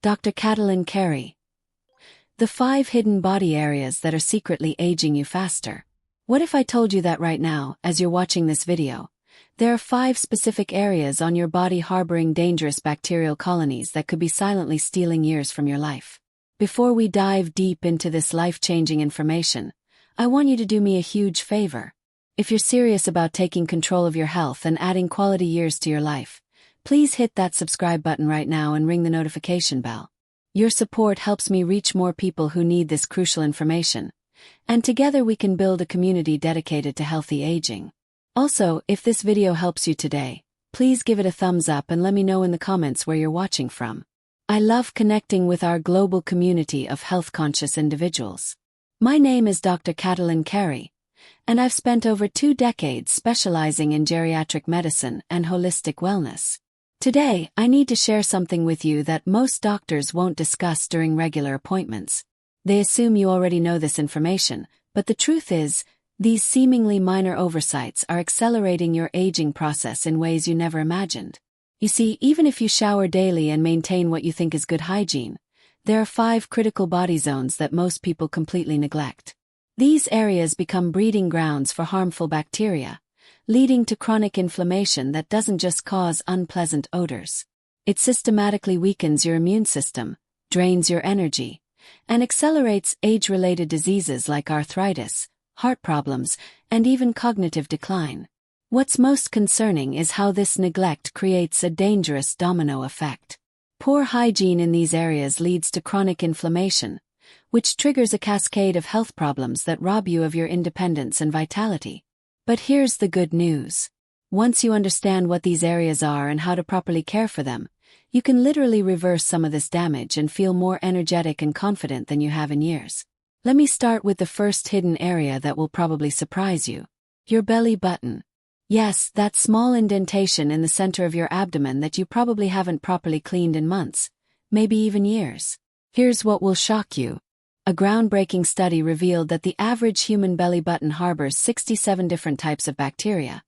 Dr. Katalyn Cari. The 5 hidden body areas that are secretly aging you faster. What if I told you that right now, as you're watching this video, there are 5 specific areas on your body harboring dangerous bacterial colonies that could be silently stealing years from your life? Before we dive deep into this life-changing information, I want you to do me a huge favor. If you're serious about taking control of your health and adding quality years to your life, please hit that subscribe button right now and ring the notification bell. Your support helps me reach more people who need this crucial information, and together we can build a community dedicated to healthy aging. Also, if this video helps you today, please give it a thumbs up and let me know in the comments where you're watching from. I love connecting with our global community of health-conscious individuals. My name is Dr. Katalyn Cari, and I've spent over 2 decades specializing in geriatric medicine and holistic wellness. Today, I need to share something with you that most doctors won't discuss during regular appointments. They assume you already know this information, but the truth is, these seemingly minor oversights are accelerating your aging process in ways you never imagined. You see, even if you shower daily and maintain what you think is good hygiene, there are 5 critical body zones that most people completely neglect. These areas become breeding grounds for harmful bacteria, leading to chronic inflammation that doesn't just cause unpleasant odors. It systematically weakens your immune system, drains your energy, and accelerates age-related diseases like arthritis, heart problems, and even cognitive decline. What's most concerning is how this neglect creates a dangerous domino effect. Poor hygiene in these areas leads to chronic inflammation, which triggers a cascade of health problems that rob you of your independence and vitality. But here's the good news. Once you understand what these areas are and how to properly care for them, you can literally reverse some of this damage and feel more energetic and confident than you have in years. Let me start with the first hidden area that will probably surprise you. Your belly button. Yes, that small indentation in the center of your abdomen that you probably haven't properly cleaned in months, maybe even years. Here's what will shock you. A groundbreaking study revealed that the average human belly button harbors 67 different types of bacteria,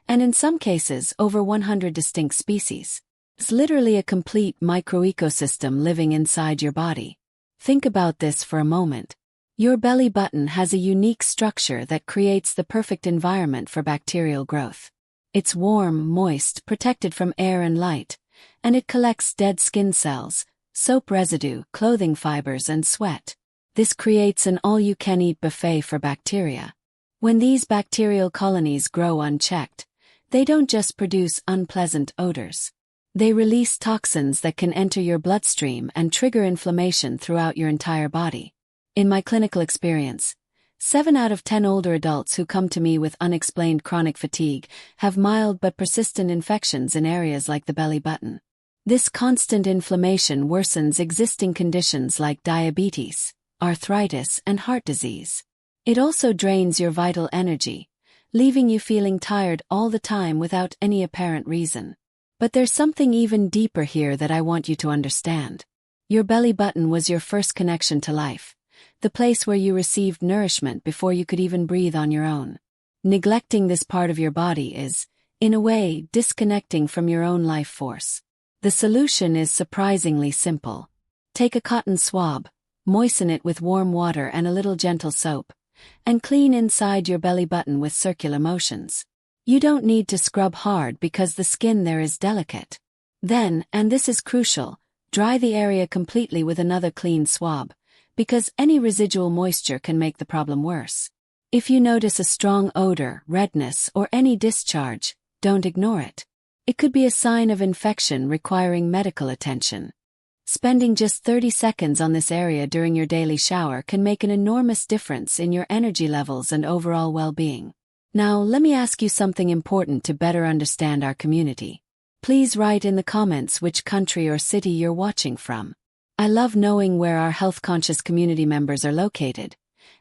and in some cases over 100 distinct species. It's literally a complete microecosystem living inside your body. Think about this for a moment. Your belly button has a unique structure that creates the perfect environment for bacterial growth. It's warm, moist, protected from air and light, and it collects dead skin cells, soap residue, clothing fibers, and sweat. This creates an all-you-can-eat buffet for bacteria. When these bacterial colonies grow unchecked, they don't just produce unpleasant odors. They release toxins that can enter your bloodstream and trigger inflammation throughout your entire body. In my clinical experience, 7 out of 10 older adults who come to me with unexplained chronic fatigue have mild but persistent infections in areas like the belly button. This constant inflammation worsens existing conditions like diabetes, arthritis, and heart disease. It also drains your vital energy, leaving you feeling tired all the time without any apparent reason. But there's something even deeper here that I want you to understand. Your belly button was your first connection to life, the place where you received nourishment before you could even breathe on your own. Neglecting this part of your body is, in a way, disconnecting from your own life force. The solution is surprisingly simple. Take a cotton swab, moisten it with warm water and a little gentle soap, and clean inside your belly button with circular motions. You don't need to scrub hard because the skin there is delicate. Then, and this is crucial, dry the area completely with another clean swab, because any residual moisture can make the problem worse. If you notice a strong odor, redness, or any discharge, don't ignore it. It could be a sign of infection requiring medical attention. Spending just 30 seconds on this area during your daily shower can make an enormous difference in your energy levels and overall well-being. Now, let me ask you something important to better understand our community. Please write in the comments which country or city you're watching from. I love knowing where our health-conscious community members are located,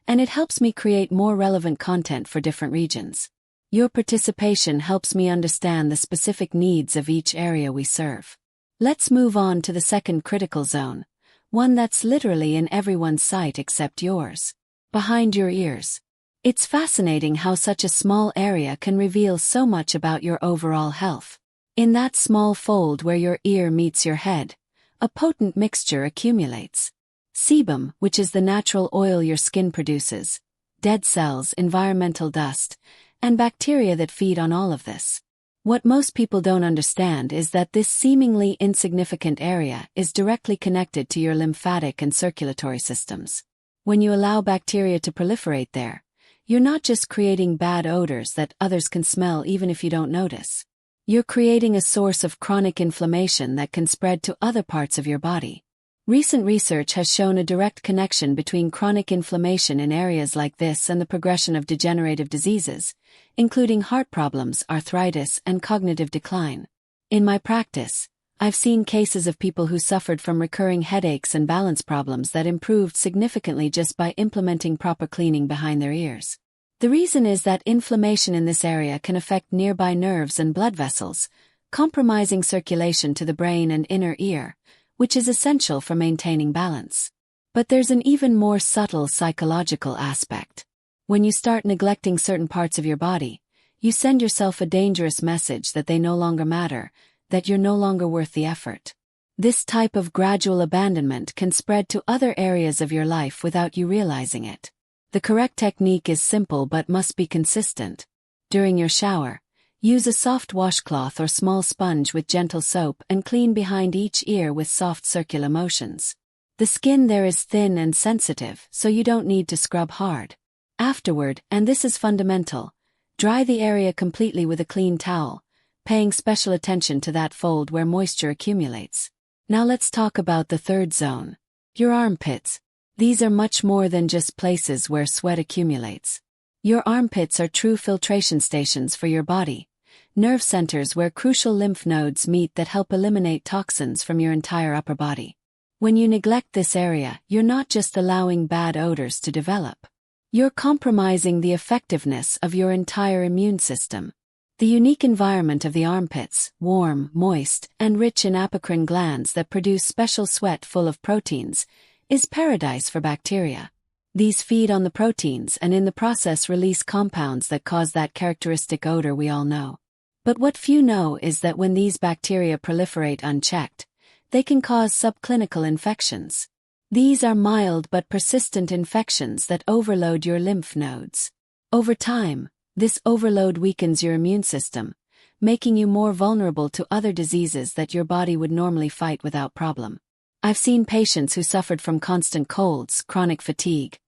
and it helps me create more relevant content for different regions. Your participation helps me understand the specific needs of each area we serve. Let's move on to the second critical zone, one that's literally in everyone's sight except yours. Behind your ears. It's fascinating how such a small area can reveal so much about your overall health. In that small fold where your ear meets your head, a potent mixture accumulates. Sebum, which is the natural oil your skin produces, dead cells, environmental dust, and bacteria that feed on all of this. What most people don't understand is that this seemingly insignificant area is directly connected to your lymphatic and circulatory systems. When you allow bacteria to proliferate there, you're not just creating bad odors that others can smell even if you don't notice. You're creating a source of chronic inflammation that can spread to other parts of your body. Recent research has shown a direct connection between chronic inflammation in areas like this and the progression of degenerative diseases, including heart problems, arthritis, and cognitive decline. In my practice, I've seen cases of people who suffered from recurring headaches and balance problems that improved significantly just by implementing proper cleaning behind their ears. The reason is that inflammation in this area can affect nearby nerves and blood vessels, compromising circulation to the brain and inner ear, which is essential for maintaining balance. But there's an even more subtle psychological aspect. When you start neglecting certain parts of your body, you send yourself a dangerous message that they no longer matter, that you're no longer worth the effort. This type of gradual abandonment can spread to other areas of your life without you realizing it. The correct technique is simple but must be consistent. During your shower, use a soft washcloth or small sponge with gentle soap and clean behind each ear with soft circular motions. The skin there is thin and sensitive, so you don't need to scrub hard. Afterward, and this is fundamental, dry the area completely with a clean towel, paying special attention to that fold where moisture accumulates. Now let's talk about the third zone, your armpits. These are much more than just places where sweat accumulates. Your armpits are true filtration stations for your body, nerve centers where crucial lymph nodes meet that help eliminate toxins from your entire upper body. When you neglect this area, you're not just allowing bad odors to develop. You're compromising the effectiveness of your entire immune system. The unique environment of the armpits, warm, moist, and rich in apocrine glands that produce special sweat full of proteins, is paradise for bacteria. These feed on the proteins and in the process release compounds that cause that characteristic odor we all know. But what few know is that when these bacteria proliferate unchecked, they can cause subclinical infections. These are mild but persistent infections that overload your lymph nodes. Over time, this overload weakens your immune system, making you more vulnerable to other diseases that your body would normally fight without problem. I've seen patients who suffered from constant colds, chronic fatigue,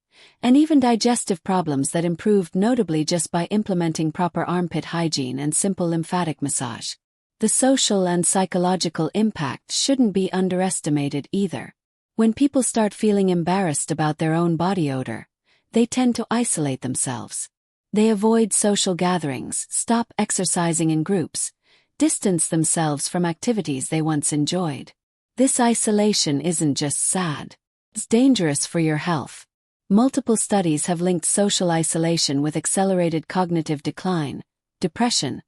and even digestive problems that improved notably just by implementing proper armpit hygiene and simple lymphatic massage. The social and psychological impact shouldn't be underestimated either. When people start feeling embarrassed about their own body odor, they tend to isolate themselves. They avoid social gatherings, stop exercising in groups, distance themselves from activities they once enjoyed. This isolation isn't just sad. It's dangerous for your health. Multiple studies have linked social isolation with accelerated cognitive decline, depression,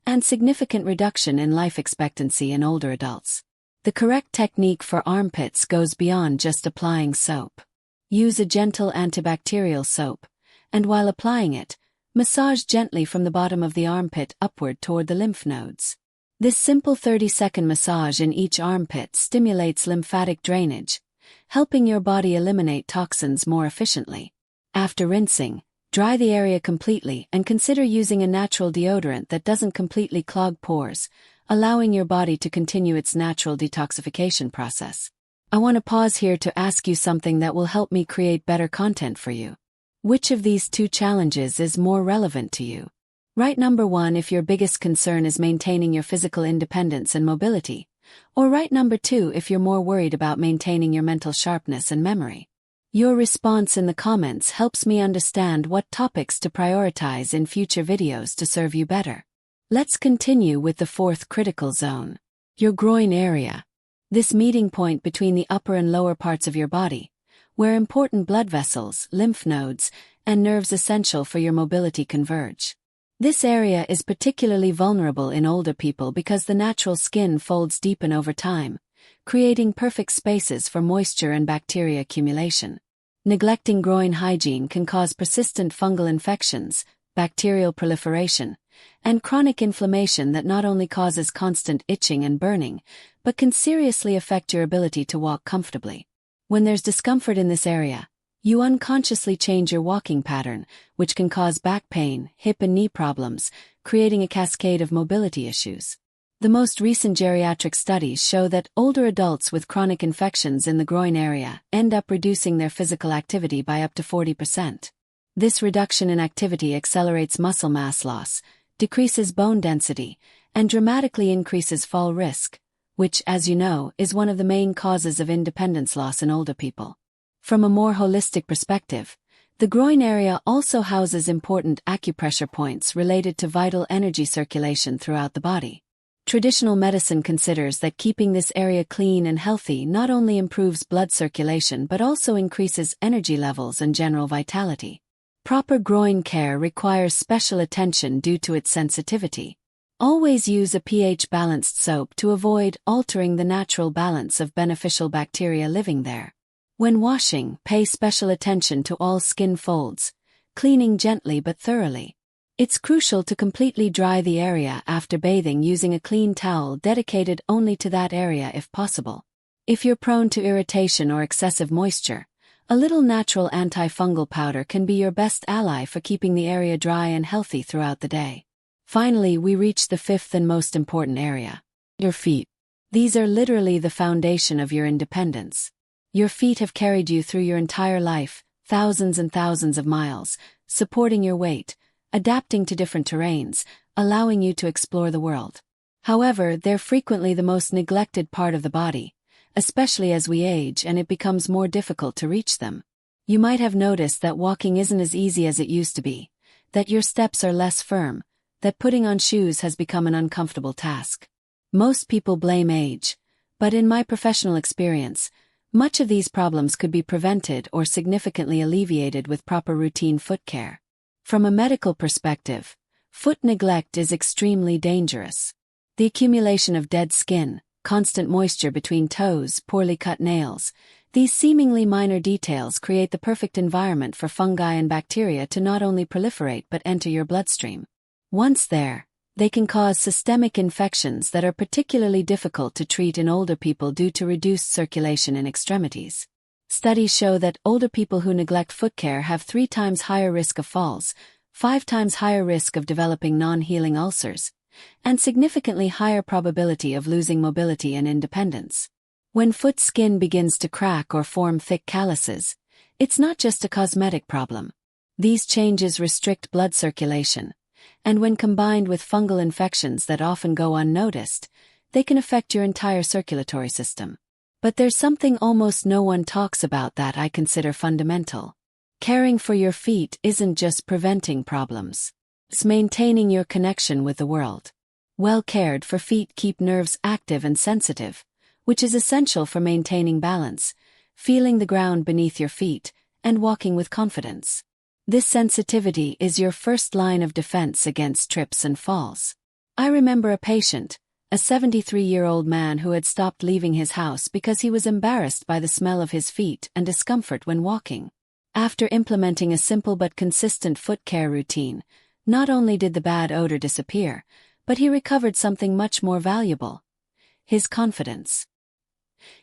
and significant reduction in life expectancy in older adults. The correct technique for armpits goes beyond just applying soap. Use a gentle antibacterial soap, and while applying it, massage gently from the bottom of the armpit upward toward the lymph nodes. This simple 30-second massage in each armpit stimulates lymphatic drainage, helping your body eliminate toxins more efficiently. After rinsing, dry the area completely and consider using a natural deodorant that doesn't completely clog pores, allowing your body to continue its natural detoxification process. I want to pause here to ask you something that will help me create better content for you. Which of these two challenges is more relevant to you? Write number 1 if your biggest concern is maintaining your physical independence and mobility, or write number 2 if you're more worried about maintaining your mental sharpness and memory. Your response in the comments helps me understand what topics to prioritize in future videos to serve you better. Let's continue with the fourth critical zone, your groin area. This meeting point between the upper and lower parts of your body, where important blood vessels, lymph nodes, and nerves essential for your mobility converge. This area is particularly vulnerable in older people because the natural skin folds deepen over time, creating perfect spaces for moisture and bacteria accumulation. Neglecting groin hygiene can cause persistent fungal infections, bacterial proliferation, and chronic inflammation that not only causes constant itching and burning, but can seriously affect your ability to walk comfortably. When there's discomfort in this area, you unconsciously change your walking pattern, which can cause back pain, hip and knee problems, creating a cascade of mobility issues. The most recent geriatric studies show that older adults with chronic infections in the groin area end up reducing their physical activity by up to 40%. This reduction in activity accelerates muscle mass loss, decreases bone density, and dramatically increases fall risk, which, as you know, is one of the main causes of independence loss in older people. From a more holistic perspective, the groin area also houses important acupressure points related to vital energy circulation throughout the body. Traditional medicine considers that keeping this area clean and healthy not only improves blood circulation but also increases energy levels and general vitality. Proper groin care requires special attention due to its sensitivity. Always use a pH-balanced soap to avoid altering the natural balance of beneficial bacteria living there. When washing, pay special attention to all skin folds, cleaning gently but thoroughly. It's crucial to completely dry the area after bathing using a clean towel dedicated only to that area if possible. If you're prone to irritation or excessive moisture, a little natural antifungal powder can be your best ally for keeping the area dry and healthy throughout the day. Finally, we reach the fifth and most important area: your feet. These are literally the foundation of your independence. Your feet have carried you through your entire life, thousands and thousands of miles, supporting your weight, adapting to different terrains, allowing you to explore the world. However, they're frequently the most neglected part of the body, especially as we age and it becomes more difficult to reach them. You might have noticed that walking isn't as easy as it used to be, that your steps are less firm, that putting on shoes has become an uncomfortable task. Most people blame age, but in my professional experience, much of these problems could be prevented or significantly alleviated with proper routine foot care. From a medical perspective, foot neglect is extremely dangerous. The accumulation of dead skin, constant moisture between toes, poorly cut nails, these seemingly minor details create the perfect environment for fungi and bacteria to not only proliferate but enter your bloodstream. Once there, they can cause systemic infections that are particularly difficult to treat in older people due to reduced circulation in extremities. Studies show that older people who neglect foot care have 3 times higher risk of falls, 5 times higher risk of developing non-healing ulcers, and significantly higher probability of losing mobility and independence. When foot skin begins to crack or form thick calluses, it's not just a cosmetic problem. These changes restrict blood circulation, and when combined with fungal infections that often go unnoticed, they can affect your entire circulatory system. But there's something almost no one talks about that I consider fundamental. Caring for your feet isn't just preventing problems. It's maintaining your connection with the world. Well cared for feet keep nerves active and sensitive, which is essential for maintaining balance, feeling the ground beneath your feet, and walking with confidence. This sensitivity is your first line of defense against trips and falls. I remember a patient, a 73-year-old man who had stopped leaving his house because he was embarrassed by the smell of his feet and discomfort when walking. After implementing a simple but consistent foot care routine, not only did the bad odor disappear, but he recovered something much more valuable: his confidence.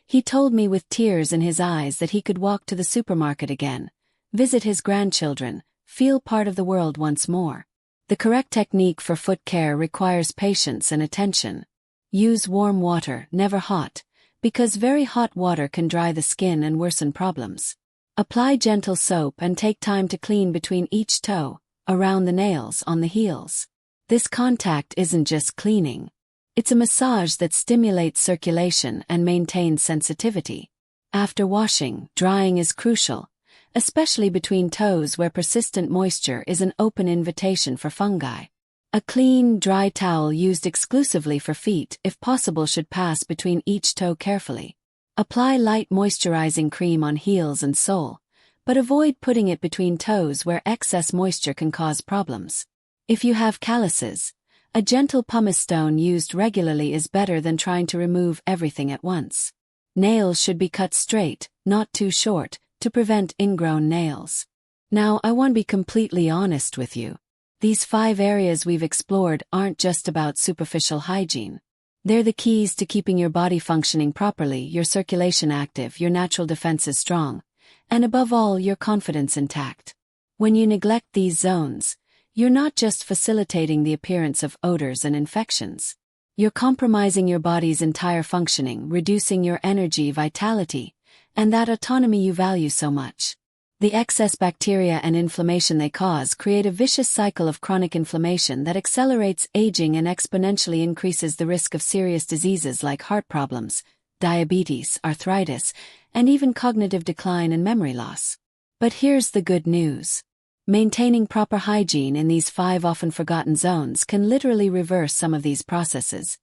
He told me with tears in his eyes that he could walk to the supermarket again, visit his grandchildren, feel part of the world once more. The correct technique for foot care requires patience and attention. Use warm water, never hot, because very hot water can dry the skin and worsen problems. Apply gentle soap and take time to clean between each toe, around the nails, on the heels. This contact isn't just cleaning. It's a massage that stimulates circulation and maintains sensitivity. After washing, drying is crucial, especially between toes where persistent moisture is an open invitation for fungi. A clean, dry towel used exclusively for feet, if possible, should pass between each toe carefully. Apply light moisturizing cream on heels and sole, but avoid putting it between toes where excess moisture can cause problems. If you have calluses, a gentle pumice stone used regularly is better than trying to remove everything at once. Nails should be cut straight, not too short, to prevent ingrown nails. Now, I want to be completely honest with you. These 5 areas we've explored aren't just about superficial hygiene. They're the keys to keeping your body functioning properly, your circulation active, your natural defenses strong, and above all, your confidence intact. When you neglect these zones, you're not just facilitating the appearance of odors and infections. You're compromising your body's entire functioning, reducing your energy, vitality, and that autonomy you value so much. The excess bacteria and inflammation they cause create a vicious cycle of chronic inflammation that accelerates aging and exponentially increases the risk of serious diseases like heart problems, diabetes, arthritis, and even cognitive decline and memory loss. But here's the good news. Maintaining proper hygiene in these 5 often forgotten zones can literally reverse some of these processes,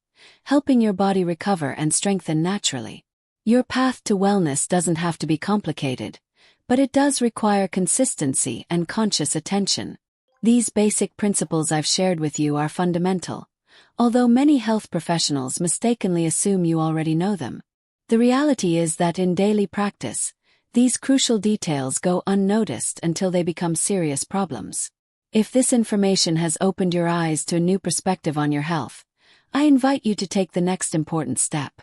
helping your body recover and strengthen naturally. Your path to wellness doesn't have to be complicated, but it does require consistency and conscious attention. These basic principles I've shared with you are fundamental, although many health professionals mistakenly assume you already know them. The reality is that in daily practice, these crucial details go unnoticed until they become serious problems. If this information has opened your eyes to a new perspective on your health, I invite you to take the next important step.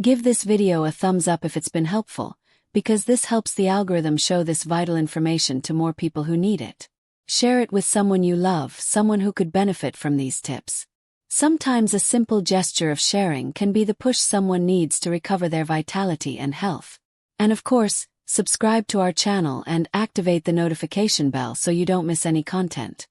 Give this video a thumbs up if it's been helpful, because this helps the algorithm show this vital information to more people who need it. Share it with someone you love, someone who could benefit from these tips. Sometimes a simple gesture of sharing can be the push someone needs to recover their vitality and health. And of course, subscribe to our channel and activate the notification bell so you don't miss any content.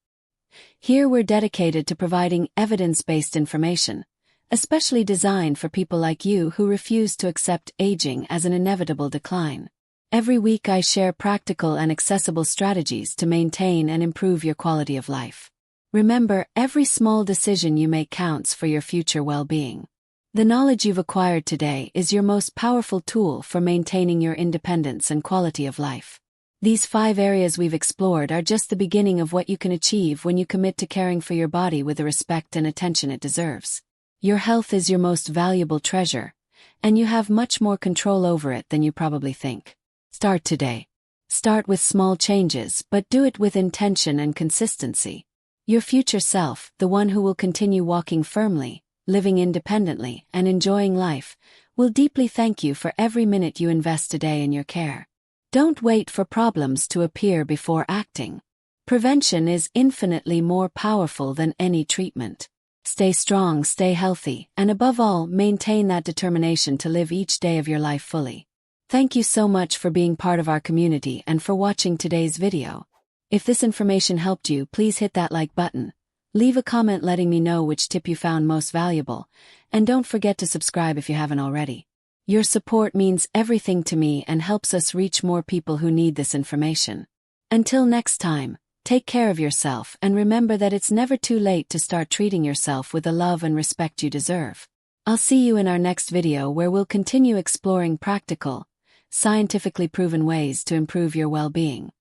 Here we're dedicated to providing evidence-based information, especially designed for people like you who refuse to accept aging as an inevitable decline. Every week I share practical and accessible strategies to maintain and improve your quality of life. Remember, every small decision you make counts for your future well-being. The knowledge you've acquired today is your most powerful tool for maintaining your independence and quality of life. These 5 areas we've explored are just the beginning of what you can achieve when you commit to caring for your body with the respect and attention it deserves. Your health is your most valuable treasure, and you have much more control over it than you probably think. Start today. Start with small changes, but do it with intention and consistency. Your future self, the one who will continue walking firmly, living independently, and enjoying life, will deeply thank you for every minute you invest today in your care. Don't wait for problems to appear before acting. Prevention is infinitely more powerful than any treatment. Stay strong, stay healthy, and above all, maintain that determination to live each day of your life fully. Thank you so much for being part of our community and for watching today's video. If this information helped you, please hit that like button. Leave a comment letting me know which tip you found most valuable, and don't forget to subscribe if you haven't already. Your support means everything to me and helps us reach more people who need this information. Until next time, take care of yourself and remember that it's never too late to start treating yourself with the love and respect you deserve. I'll see you in our next video where we'll continue exploring practical, scientifically proven ways to improve your well-being.